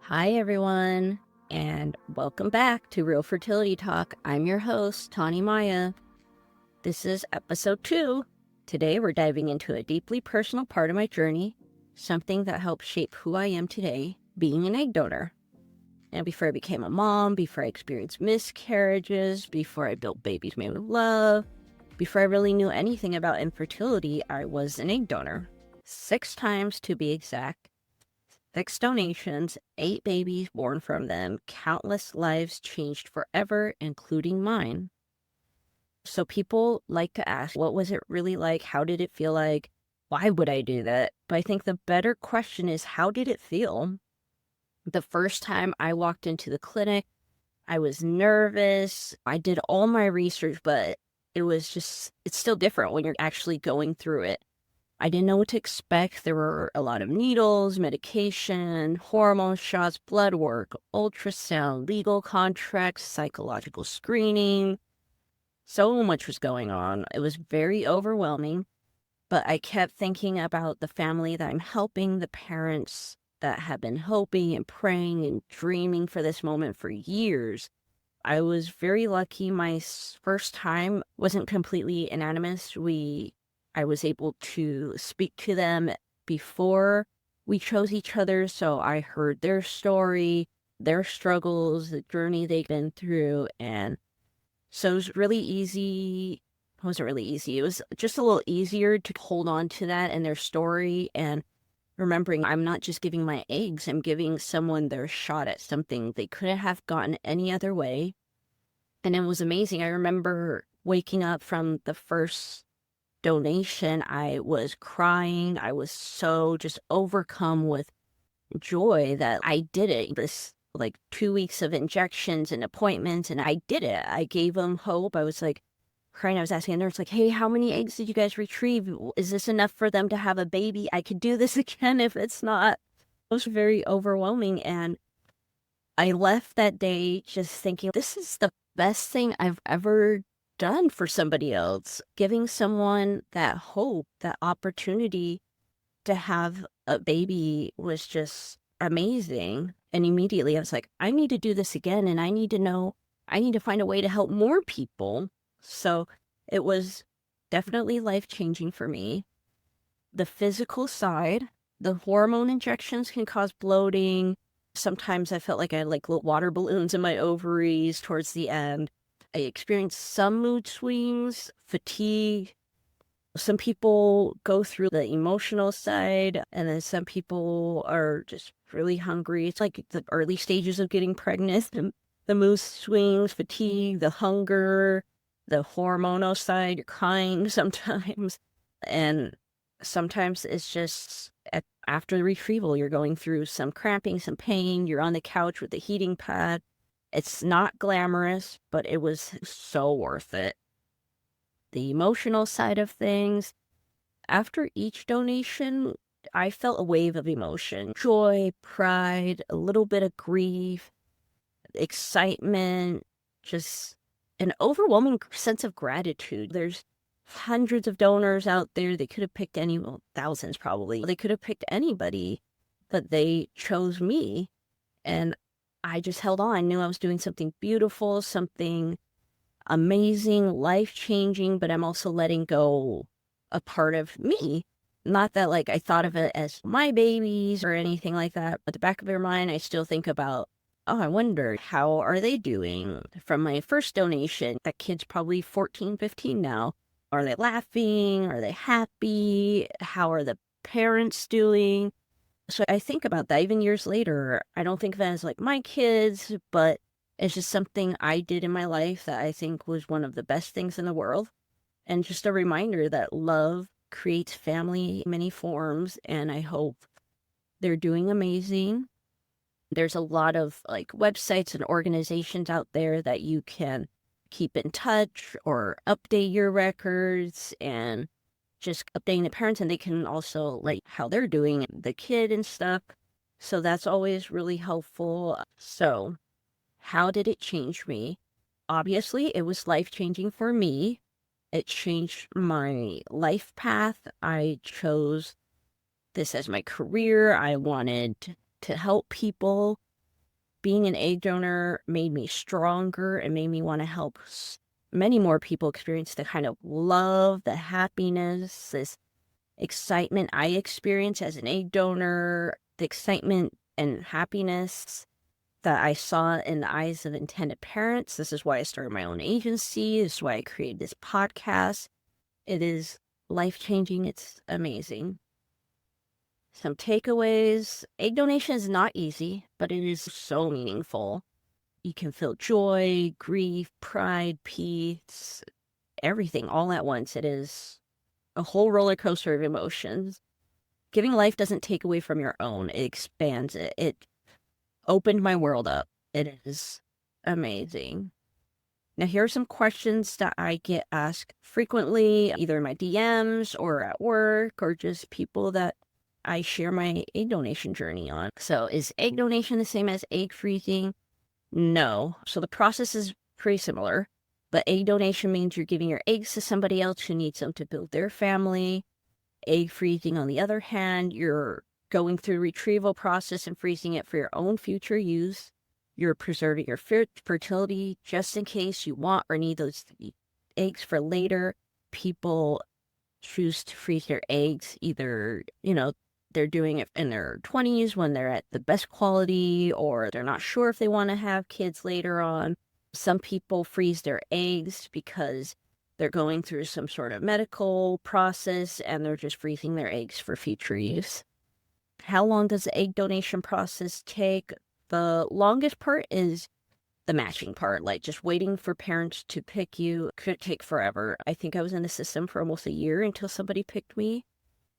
Hi, everyone, and welcome back to Real Fertility Talk. I'm your host, Tani Maya. This is episode 2. Today, we're diving into a deeply personal part of my journey, something that helped shape who I am today, being an egg donor. And before I became a mom, before I experienced miscarriages, before I built babies made with love, before I really knew anything about infertility, I was an egg donor. 6 times to be exact. 6 donations, 8 babies born from them, countless lives changed forever, including mine. So people like to ask, what was it really like? How did it feel like? Why would I do that? But I think the better question is, how did it feel? The first time I walked into the clinic, I was nervous. I did all my research, but it's still different when you're actually going through it. I didn't know what to expect. There were a lot of needles, medication, hormone shots, blood work, ultrasound, legal contracts, psychological screening. So much was going on. It was very overwhelming, but I kept thinking about the family that I'm helping, the parents that have been hoping and praying and dreaming for this moment for years. I was very lucky. My first time wasn't completely anonymous. I was able to speak to them before we chose each other, so I heard their story, their struggles, the journey they've been through, and so it was really easy. It wasn't really easy. It was just a little easier to hold on to that and their story and remembering I'm not just giving my eggs, I'm giving someone their shot at something they couldn't have gotten any other way. And it was amazing. I remember waking up from the first donation. I was crying. I was so just overcome with joy that I did it. This like 2 weeks of injections and appointments, and I did it. I gave them hope. I was like crying. I was asking the nurse, like, hey, how many eggs did you guys retrieve? Is this enough for them to have a baby? I could do this again if it's not. It was very overwhelming. And I left that day just thinking, this is the best thing I've ever done for somebody else. Giving someone that hope, that opportunity to have a baby was just amazing. And immediately I was like, I need to do this again. And I need to find a way to help more people. So it was definitely life-changing for me. The physical side, the hormone injections can cause bloating. Sometimes I felt like I had like little water balloons in my ovaries towards the end. I experienced some mood swings, fatigue. Some people go through the emotional side, and then some people are just really hungry. It's like the early stages of getting pregnant. The mood swings, fatigue, the hunger, the hormonal side, you're crying sometimes. And sometimes it's just after the retrieval, you're going through some cramping, some pain. You're on the couch with the heating pad. It's not glamorous, but it was so worth it. The emotional side of things, after each donation, I felt a wave of emotion, joy, pride, a little bit of grief, excitement, just an overwhelming sense of gratitude. There's hundreds of donors out there. They could have picked well, thousands probably. They could have picked anybody, but they chose me. And I just held on. I knew I was doing something beautiful, something amazing, life-changing, but I'm also letting go a part of me. Not that like I thought of it as my babies or anything like that, but the back of your mind, I still think about, oh, I wonder, how are they doing? From my first donation, that kid's probably 14, 15 now. Are they laughing? Are they happy? How are the parents doing? So I think about that even years later. I don't think of it as like my kids, but it's just something I did in my life that I think was one of the best things in the world. And just a reminder that love creates family in many forms. And I hope they're doing amazing. There's a lot of like websites and organizations out there that you can keep in touch or update your records and just updating the parents, and they can also like how they're doing the kid and stuff. So that's always really helpful. So how did it change me? Obviously, it was life-changing for me. It changed my life path. I chose this as my career. I wanted to help people. being an egg donor made me stronger and made me want to help many more people experience the kind of love, the happiness, this excitement I experience as an egg donor, the excitement and happiness that I saw in the eyes of intended parents. This is why I started my own agency. This is why I created this podcast. It is life-changing. It's amazing. Some takeaways. Egg donation is not easy, but it is so meaningful. You can feel joy, grief, pride, peace, everything all at once. It is a whole roller coaster of emotions. Giving life doesn't take away from your own. It expands it. It opened my world up. It is amazing. Now, here are some questions that I get asked frequently, either in my DMs or at work, or just people that I share my egg donation journey on. So, is egg donation the same as egg freezing? No. So the process is pretty similar, but egg donation means you're giving your eggs to somebody else who needs them to build their family. Egg freezing, on the other hand, you're going through the retrieval process and freezing it for your own future use. You're preserving your fertility just in case you want or need those eggs for later. People choose to freeze their eggs either, they're doing it in their 20s when they're at the best quality, or they're not sure if they want to have kids later on. Some people freeze their eggs because they're going through some sort of medical process and they're just freezing their eggs for future use. How long does the egg donation process take? The longest part is the matching part, like just waiting for parents to pick you could take forever. I think I was in the system for almost a year until somebody picked me.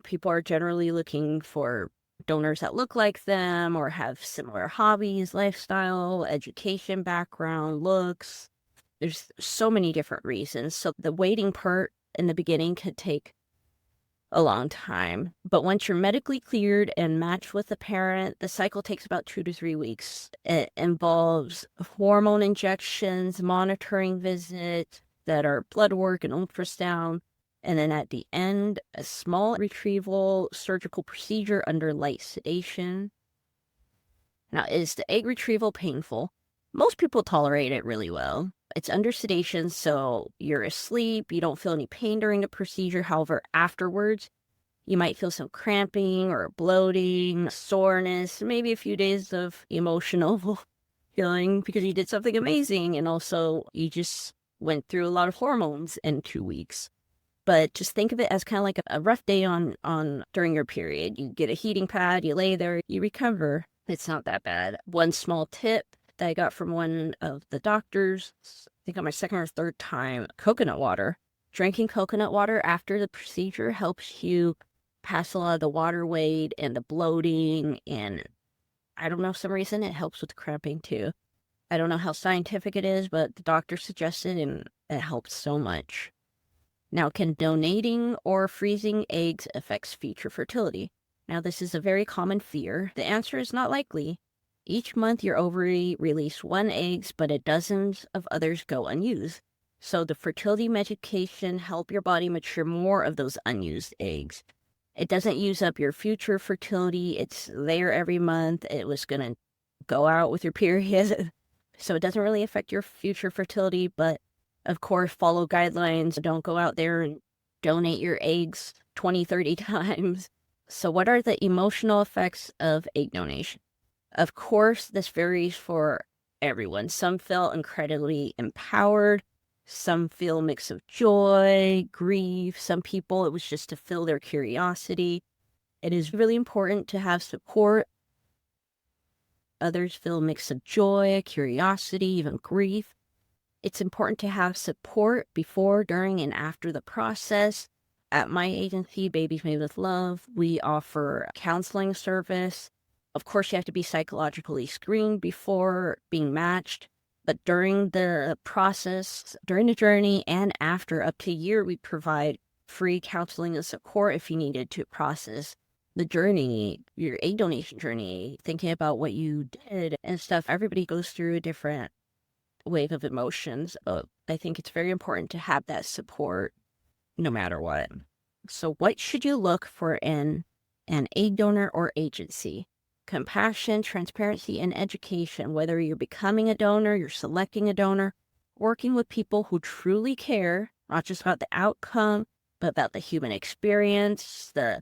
People are generally looking for donors that look like them or have similar hobbies, lifestyle, education background, looks. There's so many different reasons. So the waiting part in the beginning could take a long time. But once you're medically cleared and matched with a parent, the cycle takes about 2 to 3 weeks. It involves hormone injections, monitoring visits that are blood work and ultrasound. And then at the end, a small retrieval surgical procedure under light sedation. Now, is the egg retrieval painful? Most people tolerate it really well. It's under sedation, so you're asleep. You don't feel any pain during the procedure. However, afterwards, you might feel some cramping or bloating, soreness, maybe a few days of emotional feeling because you did something amazing. And also, you just went through a lot of hormones in 2 weeks. But just think of it as kind of like a rough day on during your period. You get a heating pad, you lay there, you recover. It's not that bad. One small tip that I got from one of the doctors, I think on my second or third time, coconut water. Drinking coconut water after the procedure helps you pass a lot of the water weight and the bloating, and I don't know, for some reason it helps with cramping too. I don't know how scientific it is, but the doctor suggested and it helps so much. Now, can donating or freezing eggs affect future fertility? Now, this is a very common fear. The answer is not likely. Each month, your ovary releases 1 egg, but dozens of others go unused. So the fertility medication help your body mature more of those unused eggs. It doesn't use up your future fertility. It's there every month. It was going to go out with your period. So it doesn't really affect your future fertility, but of course, follow guidelines. Don't go out there and donate your eggs 20, 30 times. So what are the emotional effects of egg donation? Of course, this varies for everyone. Some feel incredibly empowered. Some feel a mix of joy, grief. Some people, it was just to fill their curiosity. It is really important to have support. Others feel a mix of joy, curiosity, even grief. It's important to have support before, during, and after the process. At my agency, Babies Made with Love, we offer counseling service. Of course, you have to be psychologically screened before being matched. But during the process, during the journey, and after up to a year, we provide free counseling and support if you needed to process the journey, your egg donation journey, thinking about what you did and stuff. Everybody goes through a different wave of emotions. I think it's very important to have that support no matter what. So what should you look for in an egg donor or agency? compassion, transparency, and education. Whether you're becoming a donor, you're selecting a donor, working with people who truly care, not just about the outcome, but about the human experience, the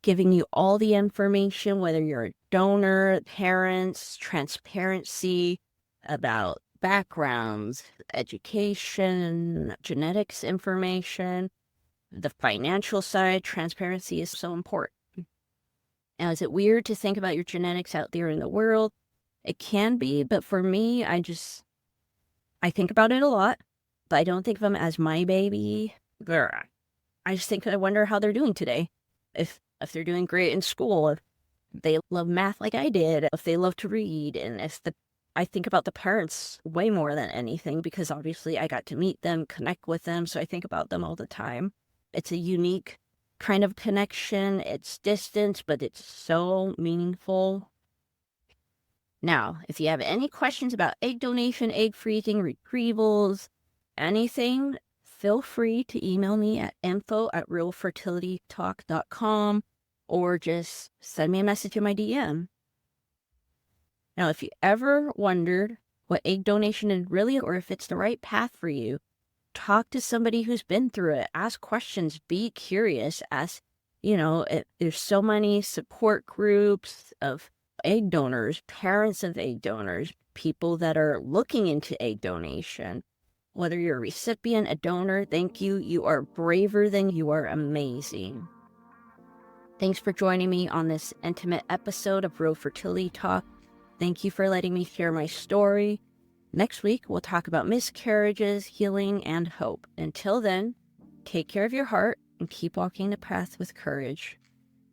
giving you all the information, whether you're a donor, parents, transparency about backgrounds, education, genetics information, the financial side, transparency is so important. Now, is it weird to think about your genetics out there in the world? It can be, but for me, I think about it a lot, but I don't think of them as my baby. I just think I wonder how they're doing today. If they're doing great in school, if they love math like I did, if they love to read, and I think about the parents way more than anything because obviously I got to meet them, connect with them, so I think about them all the time. It's a unique kind of connection. It's distant, but it's so meaningful. Now, if you have any questions about egg donation, egg freezing, retrievals, anything, feel free to email me at info@realfertilitytalk.com or just send me a message in my DM. Now, if you ever wondered what egg donation is really or if it's the right path for you, talk to somebody who's been through it. Ask questions. Be curious. There's so many support groups of egg donors, parents of egg donors, people that are looking into egg donation. Whether you're a recipient, a donor, thank you. You are braver than you are amazing. Thanks for joining me on this intimate episode of Real Fertility Talk. Thank you for letting me share my story. Next week, we'll talk about miscarriages, healing, and hope. Until then, take care of your heart and keep walking the path with courage.